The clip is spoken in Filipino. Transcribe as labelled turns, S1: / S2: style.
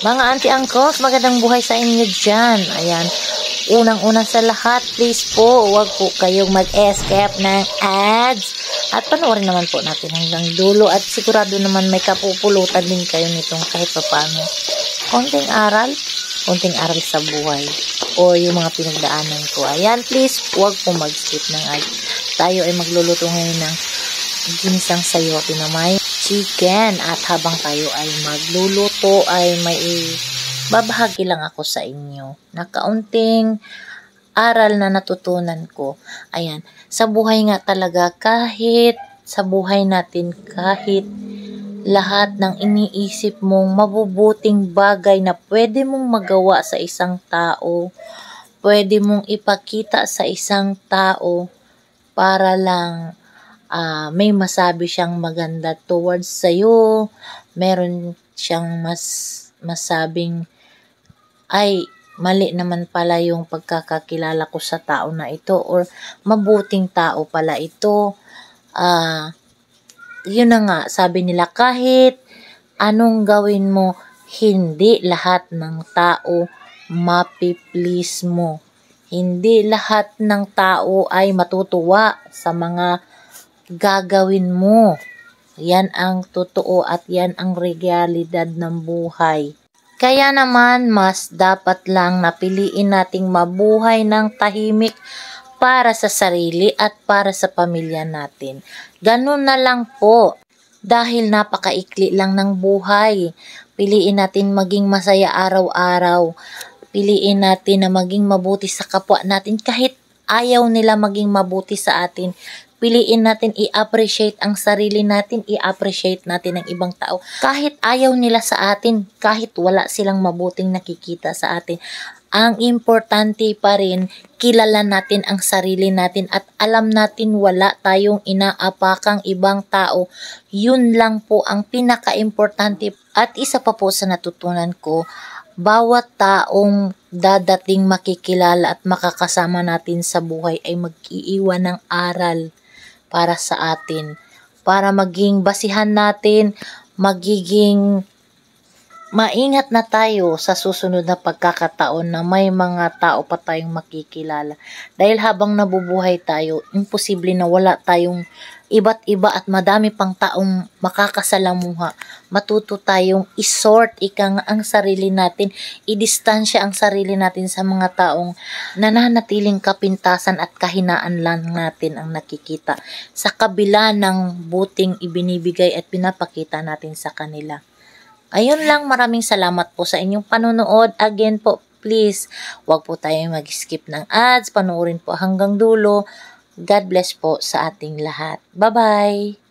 S1: Mga auntie uncles, magandang buhay sa inyo dyan. Ayan, unang-una sa lahat, please po, huwag po kayong mag-escape ng ads. At panoorin naman po natin hanggang dulo at sigurado naman may kapupulutan din kayo nitong kahit paano. Konting aral sa buhay o yung mga pinagdaanan ko. Ayan, please, huwag po mag-skip ng ads. Tayo ay magluluto ngayon ng ginisang sayote na may chicken at habang tayo ay magluluto ay may babahagi lang ako sa inyo na kaunting aral na natutunan ko. Ayan, sa buhay nga talaga kahit sa buhay natin kahit lahat ng iniisip mong mabubuting bagay na pwede mong magawa sa isang tao, pwede mong ipakita sa isang tao para lang may masabi siyang maganda towards sa'yo, meron siyang masabing, ay, mali naman pala yung pagkakakilala ko sa tao na ito, or mabuting tao pala ito. Yun na nga, sabi nila, kahit anong gawin mo, hindi lahat ng tao mapiplease mo. Hindi lahat ng tao ay matutuwa sa mga gagawin mo. Yan ang totoo at yan ang realidad ng buhay. Kaya naman, mas dapat lang napiliin nating mabuhay ng tahimik para sa sarili at para sa pamilya natin. Ganun na lang po. Dahil napakaikli lang ng buhay. Piliin natin maging masaya araw-araw. Piliin natin na maging mabuti sa kapwa natin kahit ayaw nila maging mabuti sa atin. Piliin natin i-appreciate ang sarili natin, i-appreciate natin ang ibang tao. Kahit ayaw nila sa atin, kahit wala silang mabuting nakikita sa atin. Ang importante pa rin, kilala natin ang sarili natin at alam natin wala tayong inaapakang ibang tao. Yun lang po ang pinaka-importante. At isa pa po sa natutunan ko, bawat taong dadating makikilala at makakasama natin sa buhay ay mag-iiwan ng aral para sa atin, para maging basihan natin, magiging maingat na tayo sa susunod na pagkakataon na may mga tao pa tayong makikilala. Dahil habang nabubuhay tayo, imposible na wala tayong iba't iba at madami pang taong makakasalamuha. Matuto tayong isort ang sarili natin, idistansya ang sarili natin sa mga taong nananatiling kapintasan at kahinaan lang natin ang nakikita sa kabila ng buting ibinibigay at pinapakita natin sa kanila. Ayun lang, maraming salamat po sa inyong panonood. Again po, please, huwag po tayong mag-skip ng ads. Panoorin po hanggang dulo. God bless po sa ating lahat. Bye-bye!